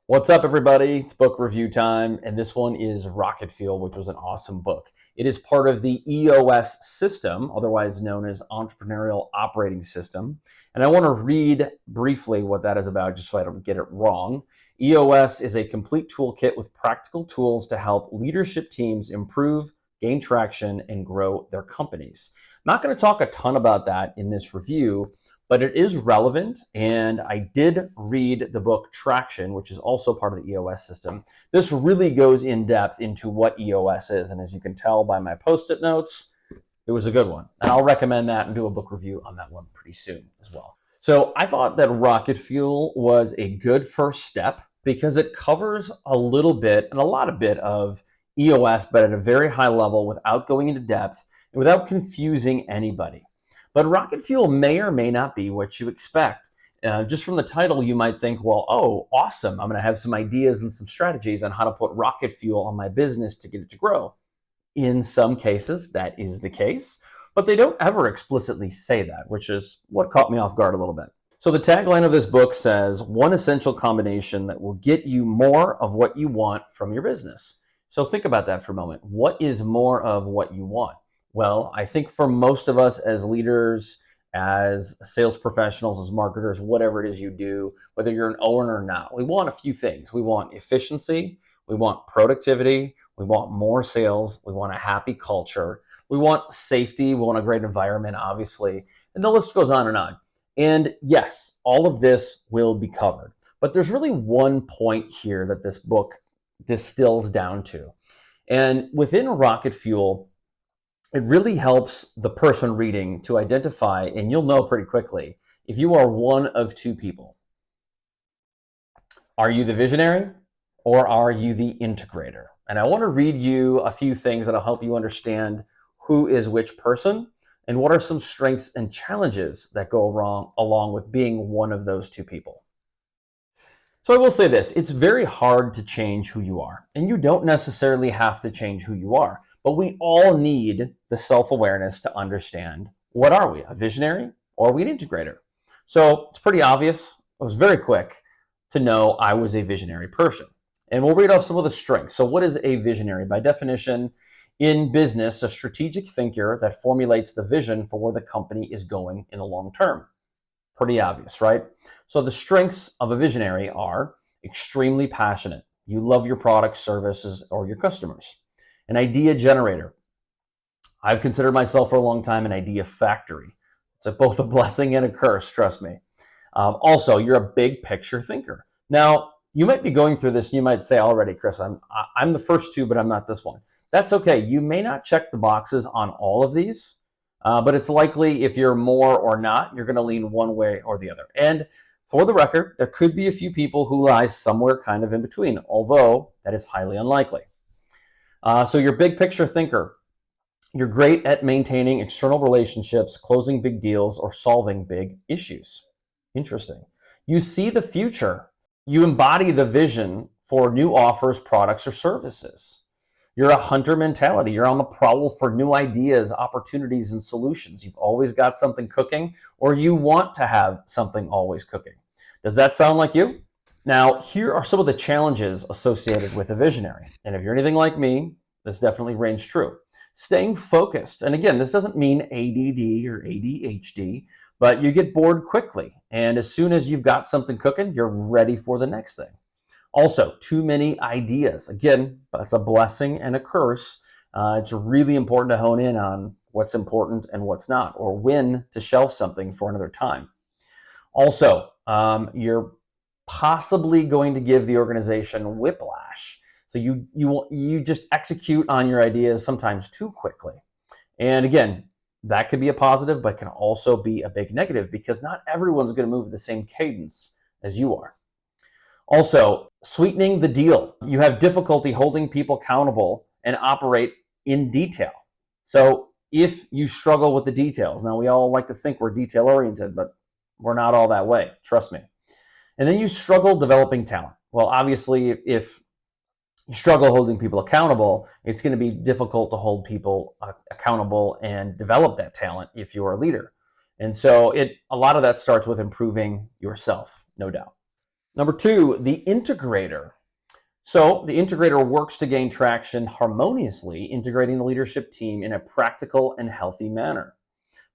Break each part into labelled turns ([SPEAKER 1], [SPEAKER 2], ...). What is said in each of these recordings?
[SPEAKER 1] What's up, everybody? It's book review time, and this one is Rocket Fuel, which was an awesome book. It is part of the EOS system, otherwise known as Entrepreneurial Operating System. And I want to read briefly what that is about, just so I don't get it wrong. EOS is a complete toolkit with practical tools to help leadership teams improve, gain traction, and grow their companies. I'm not going to talk a ton about that in this review, but it is relevant. And I did read the book Traction, which is also part of the EOS system. This really goes in depth into what EOS is. And as you can tell by my post-it notes, it was a good one. And I'll recommend that and do a book review on that one pretty soon as well. So I thought that Rocket Fuel was a good first step because it covers a little bit and a lot of bit of EOS, but at a very high level without going into depth and without confusing anybody. But Rocket Fuel may or may not be what you expect. Just from the title, you might think, well, oh, awesome. I'm going to have some ideas and some strategies on how to put rocket fuel on my business to get it to grow. In some cases, that is the case, but they don't ever explicitly say that, which is what caught me off guard a little bit. So the tagline of this book says, one essential combination that will get you more of what you want from your business. So think about that for a moment. What is more of what you want? Well, I think for most of us as leaders, as sales professionals, as marketers, whatever it is you do, whether you're an owner or not, we want a few things. We want efficiency, we want productivity, we want more sales, we want a happy culture, we want safety, we want a great environment, obviously, and the list goes on and on. And yes, all of this will be covered. But there's really one point here that this book distills down to. And within Rocket Fuel, it really helps the person reading to identify, and you'll know pretty quickly, if you are one of two people. Are you the visionary or are you the integrator? And I want to read you a few things that'll help you understand who is which person and what are some strengths and challenges that go wrong along with being one of those two people. So I will say this, it's very hard to change who you are, and you don't necessarily have to change who you are. But we all need the self-awareness to understand, what are we, a visionary or are we an integrator? So it's pretty obvious. It was very quick to know I was a visionary person. And we'll read off some of the strengths. So what is a visionary? By definition, in business, a strategic thinker that formulates the vision for where the company is going in the long term. Pretty obvious, right? So the strengths of a visionary are extremely passionate. You love your products, services, or your customers. An idea generator. I've considered myself for a long time an idea factory. It's both a blessing and a curse, trust me. Also, you're a big picture thinker. Now, you might be going through this and you might say already, Chris, I'm the first two, but I'm not this one. That's okay. You may not check the boxes on all of these, but it's likely if you're more or not, you're going to lean one way or the other. And for the record, there could be a few people who lie somewhere kind of in between, although that is highly unlikely. So you're a big picture thinker. You're great at maintaining external relationships, closing big deals, or solving big issues. Interesting. You see the future. You embody the vision for new offers, products, or services. You're a hunter mentality. You're on the prowl for new ideas, opportunities, and solutions. You've always got something cooking, or you want to have something always cooking. Does that sound like you? Now, here are some of the challenges associated with a visionary. And if you're anything like me, this definitely rings true. Staying focused. And again, this doesn't mean ADD or ADHD, but you get bored quickly. And as soon as you've got something cooking, you're ready for the next thing. Also, too many ideas. Again, that's a blessing and a curse. It's really important to hone in on what's important and what's not, or when to shelve something for another time. Also, you're possibly going to give the organization whiplash. So you just execute on your ideas sometimes too quickly. And again, that could be a positive, but can also be a big negative because not everyone's going to move at the same cadence as you are. Also, sweetening the deal. You have difficulty holding people accountable and operate in detail. So if you struggle with the details, now we all like to think we're detail oriented, but we're not all that way, trust me. And then you struggle developing talent. Well, obviously, if you struggle holding people accountable, it's going to be difficult to hold people accountable and develop that talent if you're a leader. And so a lot of that starts with improving yourself, no doubt. Number two, the integrator. So the integrator works to gain traction harmoniously, integrating the leadership team in a practical and healthy manner.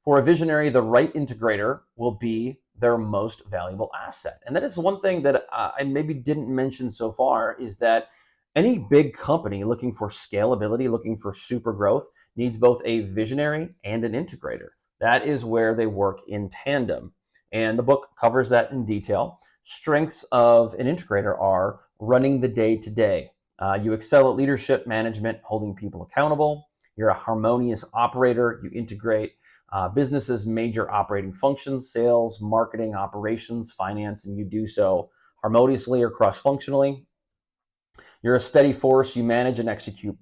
[SPEAKER 1] For a visionary, the right integrator will be their most valuable asset. And that is one thing that I maybe didn't mention so far, is that any big company looking for scalability, looking for super growth, needs both a visionary and an integrator. That is where they work in tandem. And the book covers that in detail. Strengths of an integrator are running the day to day. You excel at leadership management, holding people accountable. You're a harmonious operator. You integrate businesses' major operating functions, sales, marketing, operations, finance, and you do so harmoniously or cross-functionally. You're a steady force. You manage and execute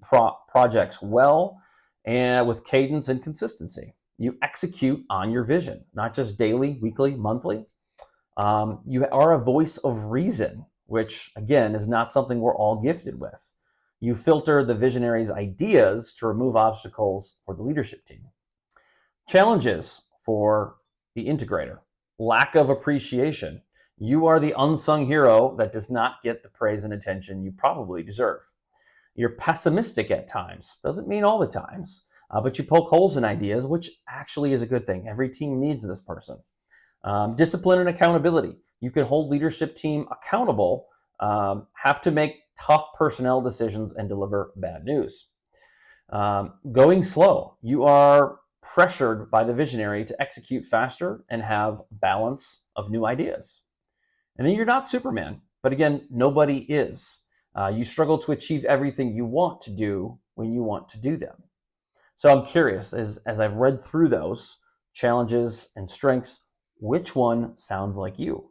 [SPEAKER 1] projects well and with cadence and consistency. You execute on your vision, not just daily, weekly, monthly. You are a voice of reason, which again is not something we're all gifted with. You filter the visionary's ideas to remove obstacles for the leadership team. Challenges for the integrator: lack of appreciation. You are the unsung hero that does not get the praise and attention you probably deserve. You're pessimistic at times. Doesn't mean all the times, but you poke holes in ideas, which actually is a good thing. Every team needs this person. Discipline and accountability. You can hold leadership team accountable, have to make tough personnel decisions and deliver bad news. Going slow. You are pressured by the visionary to execute faster and have balance of new ideas. And then you're not Superman, but again, nobody is. You struggle to achieve everything you want to do when you want to do them. So I'm curious, as I've read through those challenges and strengths, which one sounds like you?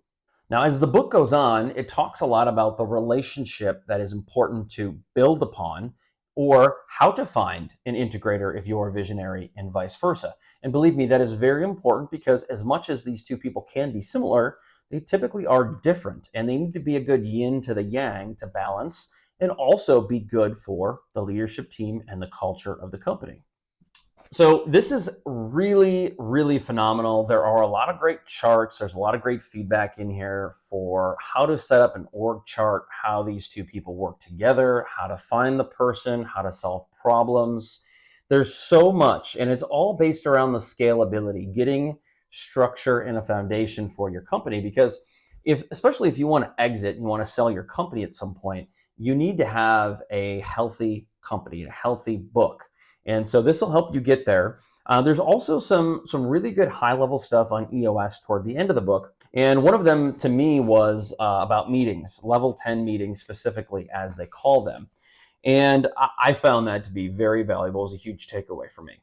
[SPEAKER 1] Now, as the book goes on, it talks a lot about the relationship that is important to build upon, or how to find an integrator if you're a visionary, and vice versa. And believe me, that is very important, because as much as these two people can be similar, they typically are different, and they need to be a good yin to the yang to balance, and also be good for the leadership team and the culture of the company. So this is really, really phenomenal. There are a lot of great charts. There's a lot of great feedback in here for how to set up an org chart, how these two people work together, how to find the person, how to solve problems. There's so much, and it's all based around the scalability, getting structure and a foundation for your company. Because especially if you want to exit, you want to sell your company at some point, you need to have a healthy company, a healthy book. And so this will help you get there. There's also some really good high-level stuff on EOS toward the end of the book. And one of them to me was about meetings, level 10 meetings specifically, as they call them. And I found that to be very valuable. It was a huge takeaway for me.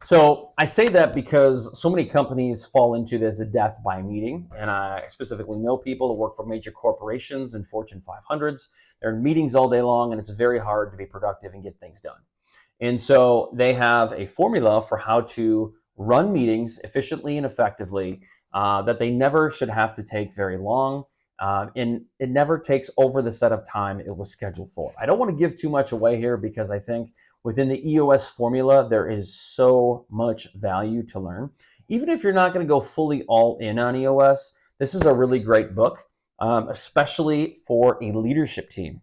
[SPEAKER 1] So I say that because so many companies fall into this death by meeting. And I specifically know people that work for major corporations and Fortune 500s. They're in meetings all day long, and it's very hard to be productive and get things done. And so they have a formula for how to run meetings efficiently and effectively, that they never should have to take very long. And it never takes over the set of time it was scheduled for. I don't want to give too much away here, because I think within the EOS formula, there is so much value to learn. Even if you're not going to go fully all in on EOS, this is a really great book, especially for a leadership team.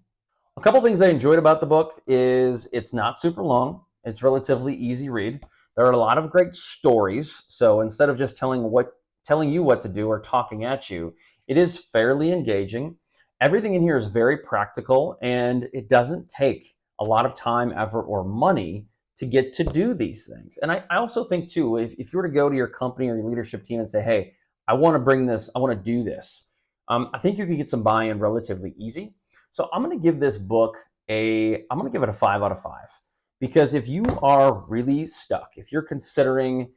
[SPEAKER 1] A couple things I enjoyed about the book is it's not super long. It's relatively easy read. There are a lot of great stories. So instead of just telling you what to do or talking at you, it is fairly engaging. Everything in here is very practical, and it doesn't take a lot of time, effort, or money to get to do these things. And I also think too, if you were to go to your company or your leadership team and say, hey, I want to bring this, I want to do this, I think you could get some buy-in relatively easy. So I'm going to give this book I'm going to give it a 5 out of 5, because if you are really stuck, if you're considering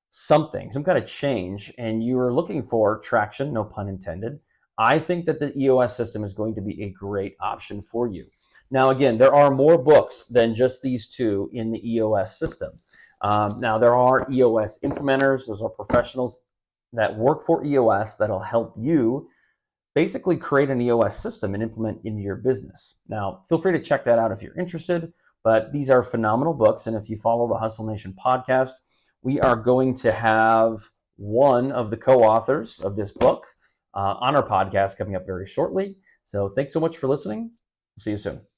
[SPEAKER 1] something, some kind of change, and you are looking for traction, no pun intended, I think that the EOS system is going to be a great option for you. Now, again, there are more books than just these two in the EOS system. Now, there are EOS implementers. Those are professionals that work for EOS that'll help you basically create an EOS system and implement into your business. Now, feel free to check that out if you're interested, but these are phenomenal books. And if you follow the Hustle Nation podcast, we are going to have one of the co-authors of this book on our podcast coming up very shortly. So thanks so much for listening. See you soon.